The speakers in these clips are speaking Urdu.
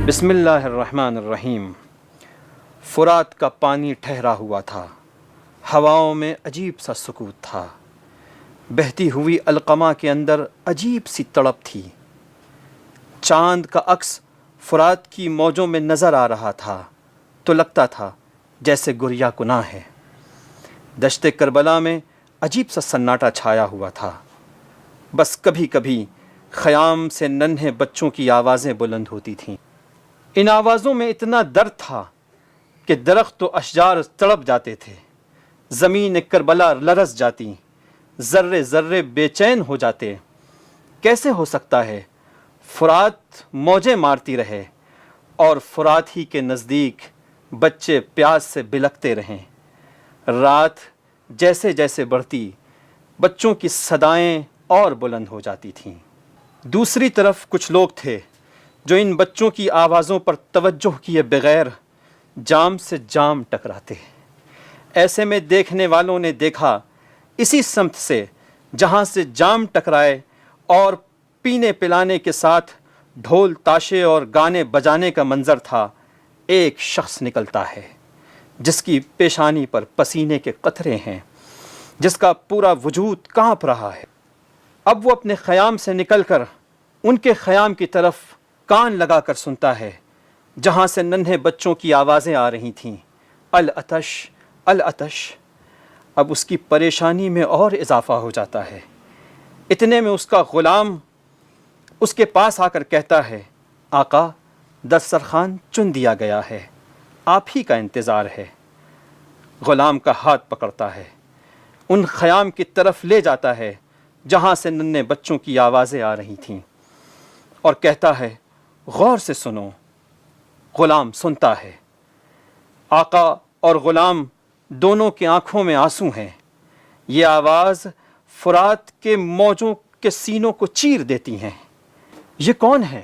بسم اللہ الرحمن الرحیم۔ فرات کا پانی ٹھہرا ہوا تھا، ہواؤں میں عجیب سا سکوت تھا، بہتی ہوئی القمہ کے اندر عجیب سی تڑپ تھی۔ چاند کا عکس فرات کی موجوں میں نظر آ رہا تھا تو لگتا تھا جیسے گریا کناں ہے۔ دشت کربلا میں عجیب سا سناٹا چھایا ہوا تھا، بس کبھی کبھی خیام سے ننھے بچوں کی آوازیں بلند ہوتی تھیں۔ ان آوازوں میں اتنا درد تھا کہ درخت و اشجار تڑپ جاتے تھے، زمین کربلا لرز جاتی، ذرے ذرے بے چین ہو جاتے۔ کیسے ہو سکتا ہے فرات موجیں مارتی رہے اور فرات ہی کے نزدیک بچے پیاس سے بلکتے رہیں۔ رات جیسے جیسے بڑھتی، بچوں کی صدائیں اور بلند ہو جاتی تھیں۔ دوسری طرف کچھ لوگ تھے جو ان بچوں کی آوازوں پر توجہ کیے بغیر جام سے جام ٹکراتے۔ ایسے میں دیکھنے والوں نے دیکھا اسی سمت سے جہاں سے جام ٹکرائے اور پینے پلانے کے ساتھ ڈھول تاشے اور گانے بجانے کا منظر تھا، ایک شخص نکلتا ہے جس کی پیشانی پر پسینے کے قطرے ہیں، جس کا پورا وجود کانپ رہا ہے۔ اب وہ اپنے خیام سے نکل کر ان کے خیام کی طرف کان لگا کر سنتا ہے جہاں سے ننھے بچوں کی آوازیں آ رہی تھیں، العطش العطش۔ اب اس کی پریشانی میں اور اضافہ ہو جاتا ہے۔ اتنے میں اس کا غلام اس کے پاس آ کر کہتا ہے، آقا دسترخوان چن دیا گیا ہے، آپ ہی کا انتظار ہے۔ غلام کا ہاتھ پکڑتا ہے، ان خیام کی طرف لے جاتا ہے جہاں سے ننھے بچوں کی آوازیں آ رہی تھیں اور کہتا ہے، غور سے سنو۔ غلام سنتا ہے۔ آقا اور غلام دونوں کی آنکھوں میں آنسو ہیں۔ یہ آواز فرات کے موجوں کے سینوں کو چیر دیتی ہیں۔ یہ کون ہے؟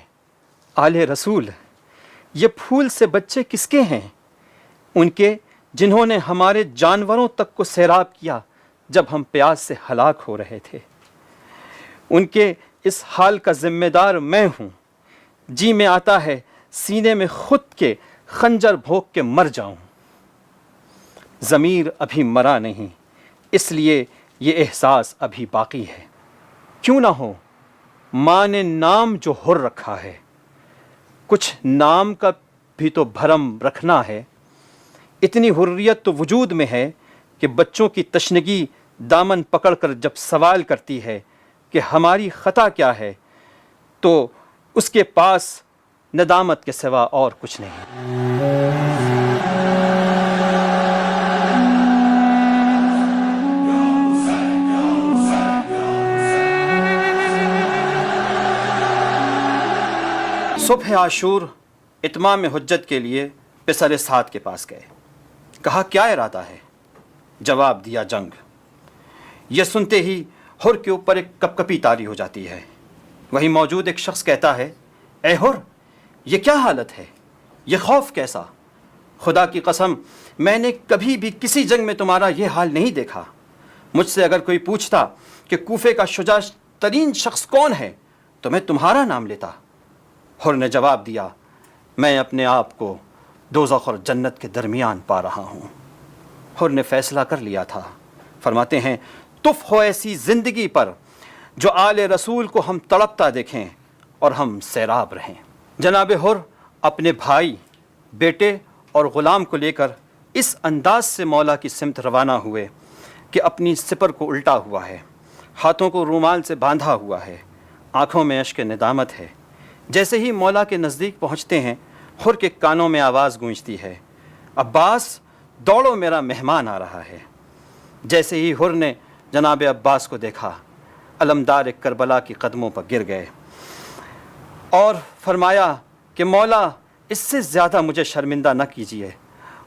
آل رسول۔ یہ پھول سے بچے کس کے ہیں؟ ان کے جنہوں نے ہمارے جانوروں تک کو سیراب کیا جب ہم پیاس سے ہلاک ہو رہے تھے۔ ان کے اس حال کا ذمہ دار میں ہوں۔ جی میں آتا ہے سینے میں خود کے خنجر بھوک کے مر جاؤں۔ ضمیر ابھی مرا نہیں، اس لیے یہ احساس ابھی باقی ہے۔ کیوں نہ ہو ماں نے نام جو حر رکھا ہے، کچھ نام کا بھی تو بھرم رکھنا ہے۔ اتنی حریت تو وجود میں ہے کہ بچوں کی تشنگی دامن پکڑ کر جب سوال کرتی ہے کہ ہماری خطا کیا ہے، تو اس کے پاس ندامت کے سوا اور کچھ نہیں۔ صبح عاشور اتمام حجت کے لیے پسر سعد کے پاس گئے۔ کہا، کیا ارادہ ہے؟ جواب دیا، جنگ۔ یہ سنتے ہی حر کے اوپر ایک کپکپی طاری ہو جاتی ہے۔ وہیں موجود ایک شخص کہتا ہے، اے حر، یہ کیا حالت ہے؟ یہ خوف کیسا؟ خدا کی قسم میں نے کبھی بھی کسی جنگ میں تمہارا یہ حال نہیں دیکھا۔ مجھ سے اگر کوئی پوچھتا کہ کوفے کا شجاع ترین شخص کون ہے تو میں تمہارا نام لیتا۔ حر نے جواب دیا، میں اپنے آپ کو دوزخ اور جنت کے درمیان پا رہا ہوں۔ حر نے فیصلہ کر لیا تھا۔ فرماتے ہیں، تف ہو ایسی زندگی پر جو آل رسول کو ہم تڑپتا دیکھیں اور ہم سیراب رہیں۔ جناب حر اپنے بھائی، بیٹے اور غلام کو لے کر اس انداز سے مولا کی سمت روانہ ہوئے کہ اپنی سپر کو الٹا ہوا ہے، ہاتھوں کو رومال سے باندھا ہوا ہے، آنکھوں میں اشک ندامت ہے۔ جیسے ہی مولا کے نزدیک پہنچتے ہیں، حر کے کانوں میں آواز گونجتی ہے، عباس دوڑو، میرا مہمان آ رہا ہے۔ جیسے ہی حر نے جناب عباس کو دیکھا، علمدار کربلا کی قدموں پر گر گئے اور فرمایا کہ مولا اس سے زیادہ مجھے شرمندہ نہ کیجیے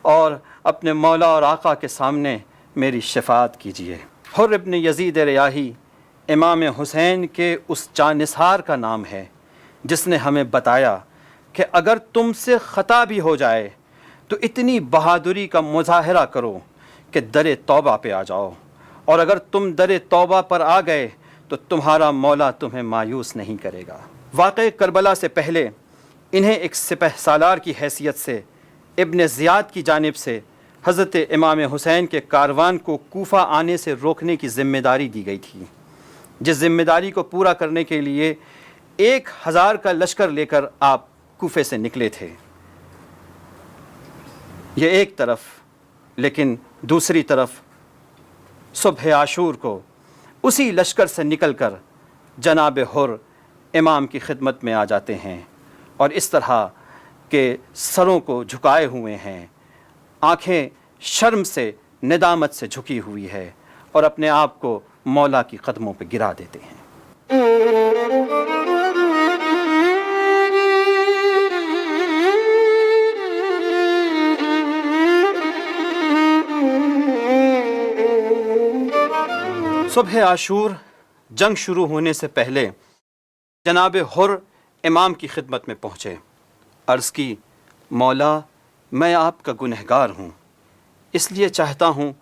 اور اپنے مولا اور آقا کے سامنے میری شفاعت کیجیے۔ حر ابن یزید ریاحی امام حسین کے اس جانثار کا نام ہے جس نے ہمیں بتایا کہ اگر تم سے خطا بھی ہو جائے تو اتنی بہادری کا مظاہرہ کرو کہ در توبہ پہ آ جاؤ، اور اگر تم در توبہ پر آ گئے تو تمہارا مولا تمہیں مایوس نہیں کرے گا۔ واقعہ کربلا سے پہلے انہیں ایک سپہ سالار کی حیثیت سے ابن زیاد کی جانب سے حضرت امام حسین کے کاروان کو کوفہ آنے سے روکنے کی ذمہ داری دی گئی تھی، جس ذمہ داری کو پورا کرنے کے لیے 1000 کا لشکر لے کر آپ کوفے سے نکلے تھے۔ یہ ایک طرف، لیکن دوسری طرف صبح عاشور کو اسی لشکر سے نکل کر جناب حر امام کی خدمت میں آ جاتے ہیں اور اس طرح کے سروں کو جھکائے ہوئے ہیں، آنکھیں شرم سے ندامت سے جھکی ہوئی ہے اور اپنے آپ کو مولا کی قدموں پہ گرا دیتے ہیں۔ صبح عاشور جنگ شروع ہونے سے پہلے جناب حر امام کی خدمت میں پہنچے، عرض کی، مولا میں آپ کا گنہگار ہوں، اس لیے چاہتا ہوں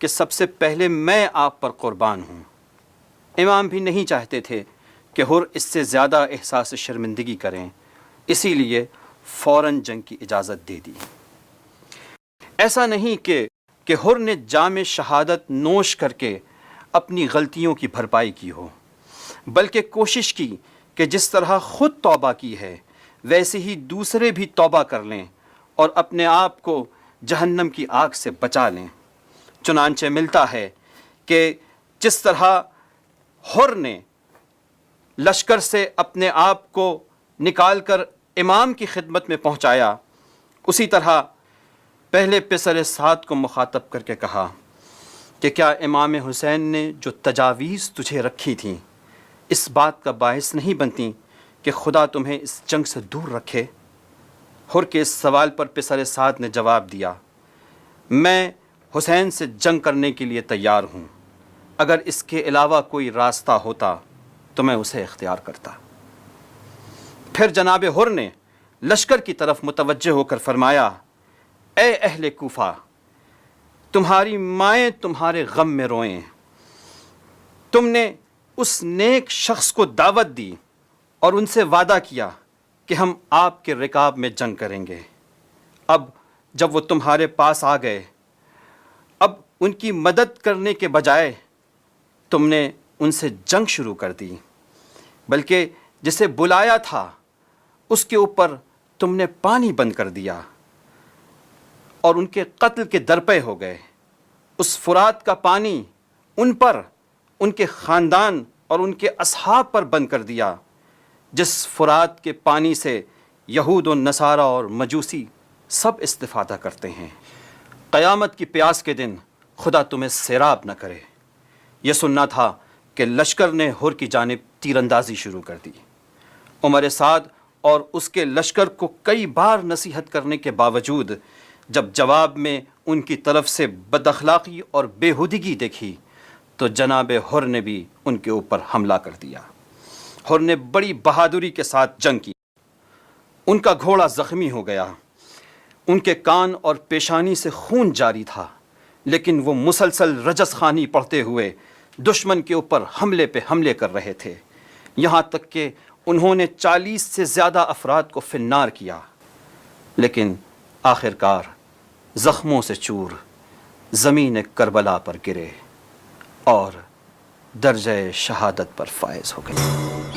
کہ سب سے پہلے میں آپ پر قربان ہوں۔ امام بھی نہیں چاہتے تھے کہ حر اس سے زیادہ احساس شرمندگی کریں، اسی لیے فوراً جنگ کی اجازت دے دی۔ ایسا نہیں کہ حر نے جام شہادت نوش کر کے اپنی غلطیوں کی بھرپائی کی ہو، بلکہ کوشش کی کہ جس طرح خود توبہ کی ہے ویسے ہی دوسرے بھی توبہ کر لیں اور اپنے آپ کو جہنم کی آگ سے بچا لیں۔ چنانچہ ملتا ہے کہ جس طرح حر نے لشکر سے اپنے آپ کو نکال کر امام کی خدمت میں پہنچایا، اسی طرح پہلے پسر سعد کو مخاطب کر کے کہا کہ کیا امام حسین نے جو تجاویز تجھے رکھی تھیں اس بات کا باعث نہیں بنتی کہ خدا تمہیں اس جنگ سے دور رکھے؟ حر کے اس سوال پر پسر سعد نے جواب دیا، میں حسین سے جنگ کرنے کے لیے تیار ہوں، اگر اس کے علاوہ کوئی راستہ ہوتا تو میں اسے اختیار کرتا۔ پھر جناب حر نے لشکر کی طرف متوجہ ہو کر فرمایا، اے اہل کوفہ، تمہاری مائیں تمہارے غم میں روئیں، تم نے اس نیک شخص کو دعوت دی اور ان سے وعدہ کیا کہ ہم آپ کے رکاب میں جنگ کریں گے، اب جب وہ تمہارے پاس آ گئے، اب ان کی مدد کرنے کے بجائے تم نے ان سے جنگ شروع کر دی، بلکہ جسے بلایا تھا اس کے اوپر تم نے پانی بند کر دیا اور ان کے قتل کے درپے ہو گئے۔ اس فرات کا پانی ان پر، ان کے خاندان اور ان کے اصحاب پر بند کر دیا جس فرات کے پانی سے یہود و نصارہ اور مجوسی سب استفادہ کرتے ہیں۔ قیامت کی پیاس کے دن خدا تمہیں سیراب نہ کرے۔ یہ سننا تھا کہ لشکر نے حر کی جانب تیر اندازی شروع کر دی۔ عمر سعد اور اس کے لشکر کو کئی بار نصیحت کرنے کے باوجود جب جواب میں ان کی طرف سے بد اخلاقی اور بےہودگی دیکھی تو جناب حر نے بھی ان کے اوپر حملہ کر دیا۔ حر نے بڑی بہادری کے ساتھ جنگ کی، ان کا گھوڑا زخمی ہو گیا، ان کے کان اور پیشانی سے خون جاری تھا، لیکن وہ مسلسل رجس خوانی پڑھتے ہوئے دشمن کے اوپر حملے پہ حملے کر رہے تھے، یہاں تک کہ انہوں نے 40 سے زیادہ افراد کو فنار کیا، لیکن آخرکار زخموں سے چور زمین کربلا پر گرے اور درجہ شہادت پر فائز ہو گئے۔